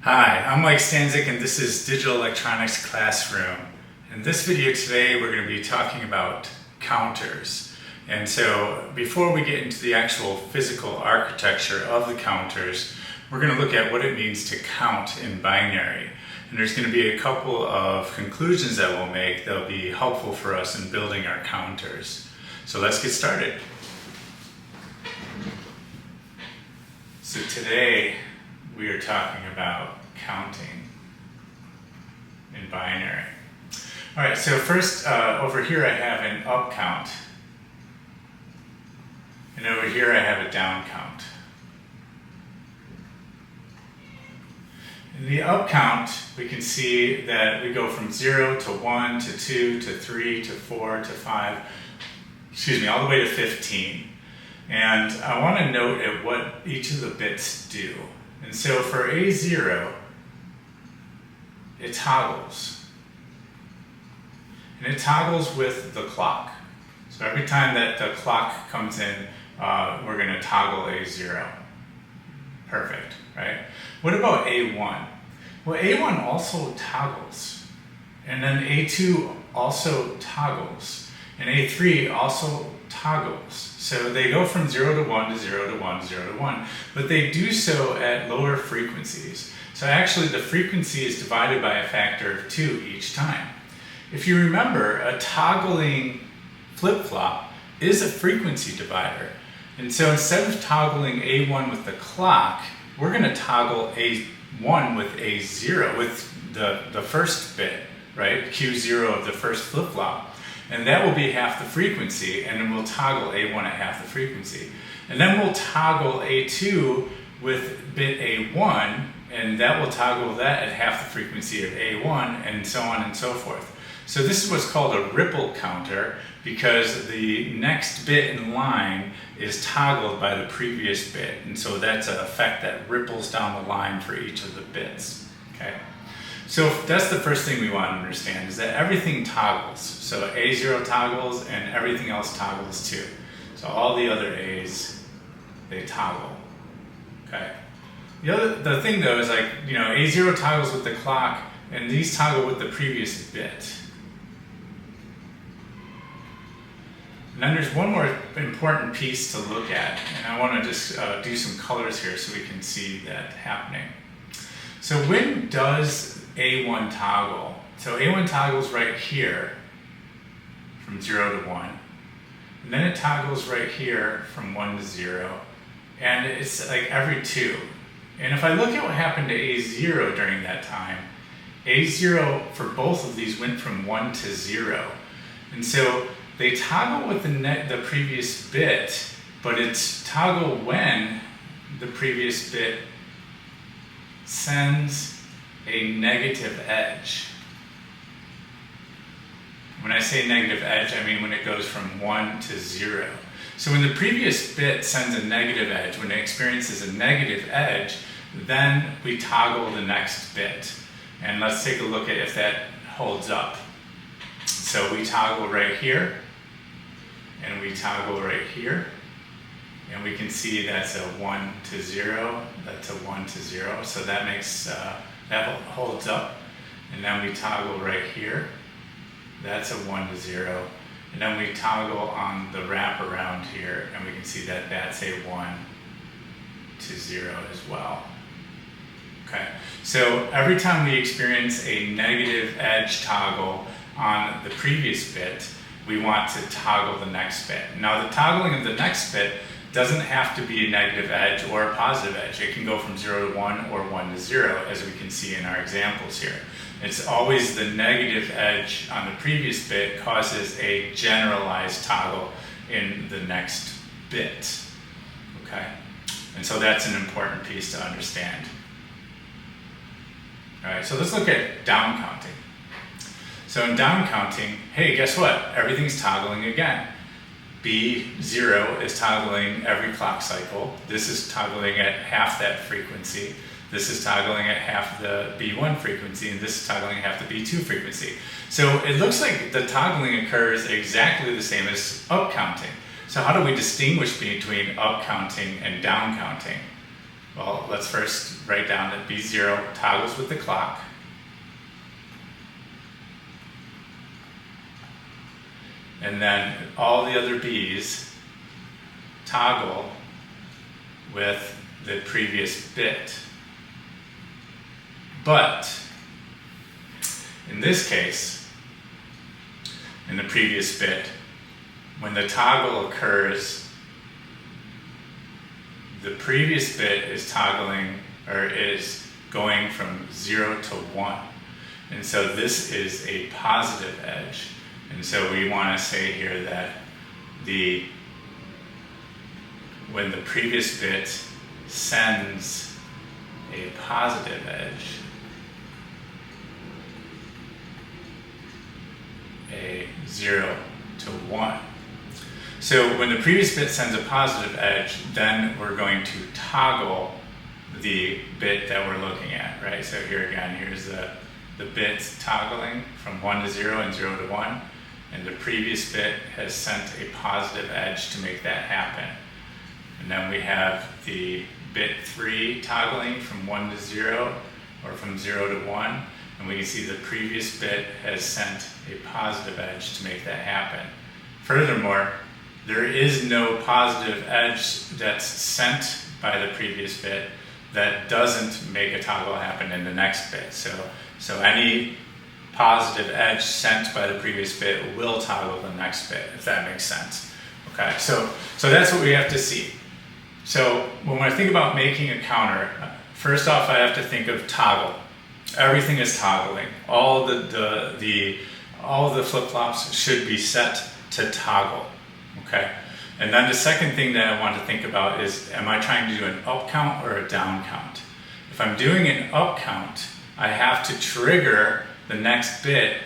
Hi, I'm Mike Stanzik and this is Digital Electronics Classroom. In this video today we're going to be talking about counters. And so before we get into the actual physical architecture of the counters, we're going to look at what it means to count in binary. And there's going to be a couple of conclusions that we'll make that'll be helpful for us in building our counters. So let's get started. So today we are talking about counting in binary. All right, so first over here I have an up count, and over here I have a down count. In the up count, we can see that we go from 0 to 1 to 2 to 3 to 4 to 5, all the way to 15. And I want to note at what each of the bits do. And so for A0, it toggles. And it toggles with the clock. So every time that the clock comes in, we're going to toggle A0. Perfect, right? What about A1? Well, A1 also toggles. And then A2 also toggles. And A3 also toggles. So they go from 0 to 1 to 0 to 1 to 0 to 1, but they do so at lower frequencies. So actually the frequency is divided by a factor of 2 each time. If you remember, a toggling flip-flop is a frequency divider. And so instead of toggling A1 with the clock, we're going to toggle A1 with A0, with the first bit, right? Q0 of the first flip-flop. And that will be half the frequency, and then we'll toggle A1 at half the frequency. And then we'll toggle A2 with bit A1, and that will toggle that at half the frequency of A1, and so on and so forth. So this is what's called a ripple counter, because the next bit in line is toggled by the previous bit. And so that's an effect that ripples down the line for each of the bits, okay? So that's the first thing we want to understand, is that everything toggles. So A0 toggles and everything else toggles too. So all the other A's, they toggle, okay? The thing though is, like, A0 toggles with the clock and these toggle with the previous bit. And then there's one more important piece to look at, and I want to just do some colors here so we can see that happening. So when does A1 toggle? So A1 toggles right here from 0 to 1. And then it toggles right here from 1 to 0. And it's like every 2. And if I look at what happened to A0 during that time, A0 for both of these went from 1 to 0. And so they toggle with the previous bit, but it's toggle when the previous bit sends a negative edge. When I say negative edge, I mean when it goes from 1 to 0. So when the previous bit sends a negative edge, when it experiences a negative edge, then we toggle the next bit. And let's take a look at if that holds up. So we toggle right here, and we toggle right here. And we can see that's a 1 to 0, that's a 1 to 0, so that makes, that holds up. And then we toggle right here, that's a 1 to 0. And then we toggle on the wrap around here, and we can see that that's a 1 to 0 as well. Okay, so every time we experience a negative edge toggle on the previous bit, we want to toggle the next bit. Now the toggling of the next bit doesn't have to be a negative edge or a positive edge. It can go from 0 to 1 or 1 to 0, as we can see in our examples here. It's always the negative edge on the previous bit causes a generalized toggle in the next bit, okay? And so that's an important piece to understand. All right, so let's look at down counting. So in down counting, hey, guess what? Everything's toggling again. B0 is toggling every clock cycle. This is toggling at half that frequency. This is toggling at half the B1 frequency, and this is toggling at half the B2 frequency. So it looks like the toggling occurs exactly the same as up counting. So how do we distinguish between up counting and down counting? Well, let's first write down that B0 toggles with the clock. And then all the other B's toggle with the previous bit. But in this case, in the previous bit, when the toggle occurs, the previous bit is toggling, or is going from 0 to 1. And so this is a positive edge. And so we want to say here that when the previous bit sends a positive edge, a 0 to 1. So when the previous bit sends a positive edge, then we're going to toggle the bit that we're looking at, right? So here again, here's the bits toggling from 1 to 0 and 0 to 1. And the previous bit has sent a positive edge to make that happen. And then we have the bit 3 toggling from 1 to 0, or from 0 to 1. And we can see the previous bit has sent a positive edge to make that happen. Furthermore, there is no positive edge that's sent by the previous bit that doesn't make a toggle happen in the next bit. So any positive edge sent by the previous bit will toggle the next bit, if that makes sense. Okay, so that's what we have to see. So when I think about making a counter, first off I have to think of toggle. Everything is toggling. All the flip-flops should be set to toggle. Okay? And then the second thing that I want to think about is, am I trying to do an up count or a down count? If I'm doing an up count, I have to trigger the next bit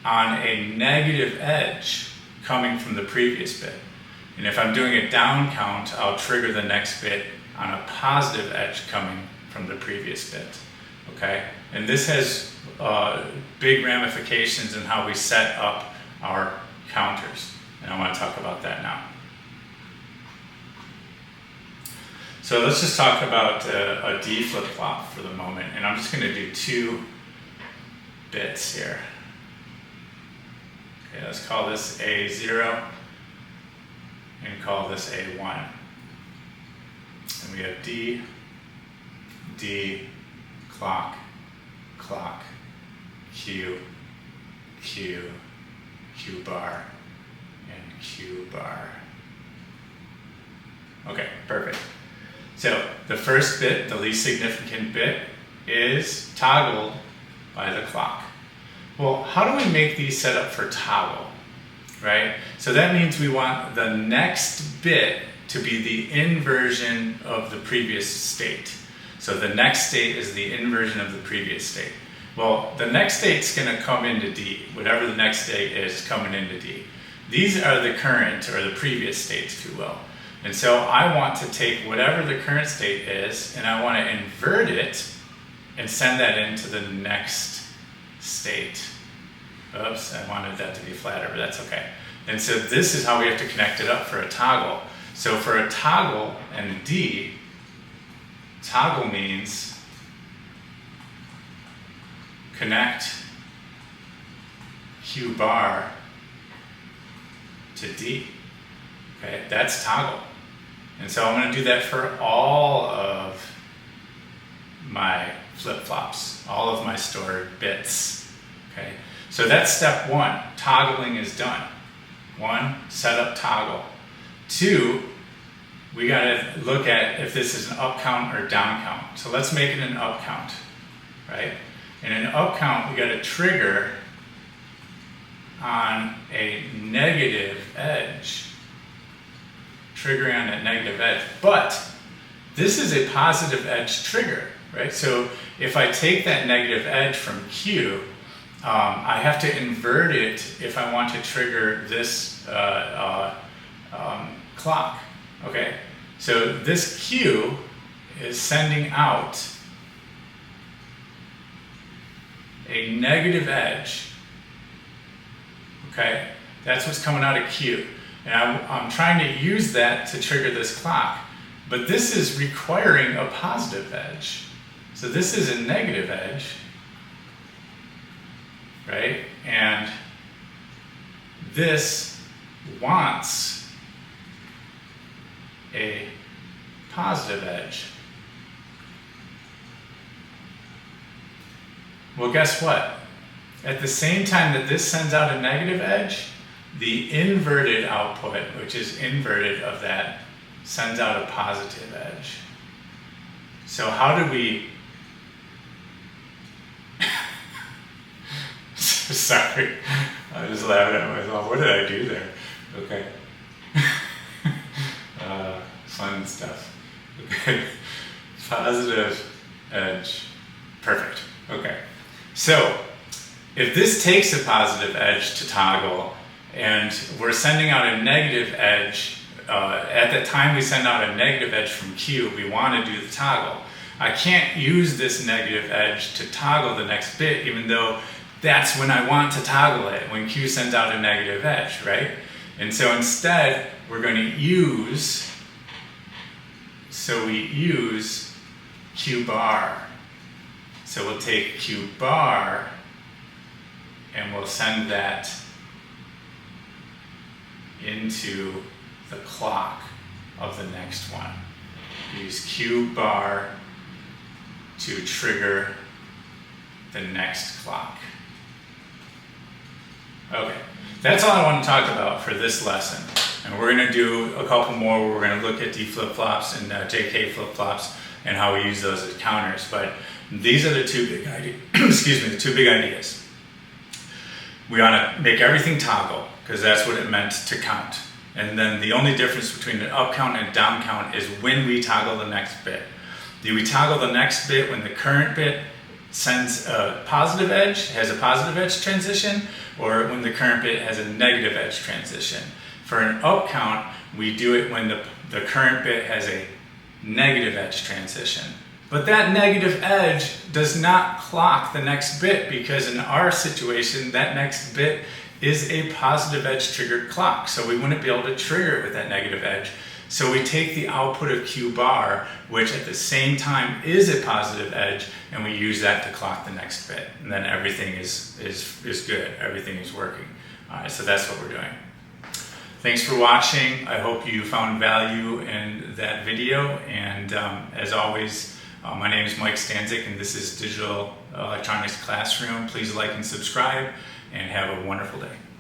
on a negative edge coming from the previous bit. And if I'm doing a down count, I'll trigger the next bit on a positive edge coming from the previous bit. Okay? And this has big ramifications in how we set up our counters. And I want to talk about that now. So let's just talk about a D flip-flop for the moment. And I'm just going to do 2 bits here. Okay, let's call this A0 and call this A1. And we have D, D, clock, clock, Q, Q, Q bar, and Q bar. Okay, perfect. So the first bit, the least significant bit, is toggled by the clock. Well, how do we make these set up for toggle, right? So that means we want the next bit to be the inversion of the previous state. So the next state is the inversion of the previous state. Well, the next state's going to come into D. Whatever the next state is coming into D. These are the current, or the previous states, if you will. And so I want to take whatever the current state is, and I want to invert it and send that into the next state. Oops, I wanted that to be flatter, but that's okay. And so this is how we have to connect it up for a toggle. So for a toggle and D, toggle means connect Q bar to D. Okay, that's toggle. And so I'm going to do that for all of my flip-flops, all of my stored bits. Okay, so that's step 1. Toggling is done. 1, set up toggle. 2, we got to look at if this is an up count or down count. So let's make it an up count, right? In an up count, we got to trigger on a negative edge. Triggering on that negative edge. But this is a positive edge trigger, right? So if I take that negative edge from Q, I have to invert it if I want to trigger this clock, okay? So this Q is sending out a negative edge, okay? That's what's coming out of Q. And I'm trying to use that to trigger this clock. But this is requiring a positive edge. So this is a negative edge, right? And this wants a positive edge. Well, guess what? At the same time that this sends out a negative edge, the inverted output, which is inverted of that, sends out a positive edge. So how do we... Sorry, I was laughing at myself. What did I do there? Okay. Fun stuff. Okay. Positive edge. Perfect. Okay. So, if this takes a positive edge to toggle, and we're sending out a negative edge, at the time we send out a negative edge from Q, we want to do the toggle. I can't use this negative edge to toggle the next bit, even though that's when I want to toggle it, when Q sends out a negative edge, right? And so instead, we're going to use, we use Q bar. So we'll take Q bar and we'll send that into the clock of the next one. Use Q bar to trigger the next clock. Okay, that's all I want to talk about for this lesson. And we're going to do a couple more where we're going to look at D flip-flops and JK flip-flops and how we use those as counters. But these are the two big ideas. Excuse me, the two big ideas. We want to make everything toggle because that's what it meant to count. And then the only difference between an up count and a down count is when we toggle the next bit. Do we toggle the next bit when the current bit sends a positive edge, has a positive edge transition, or when the current bit has a negative edge transition? For an up count, we do it when the current bit has a negative edge transition. But that negative edge does not clock the next bit because in our situation, that next bit is a positive edge triggered clock. So we wouldn't be able to trigger it with that negative edge. So we take the output of Q bar, which at the same time is a positive edge, and we use that to clock the next bit. And then everything is good, everything is working. So that's what we're doing. Thanks for watching. I hope you found value in that video. And as always, my name is Mike Stanzik, and this is Digital Electronics Classroom. Please like and subscribe, and have a wonderful day.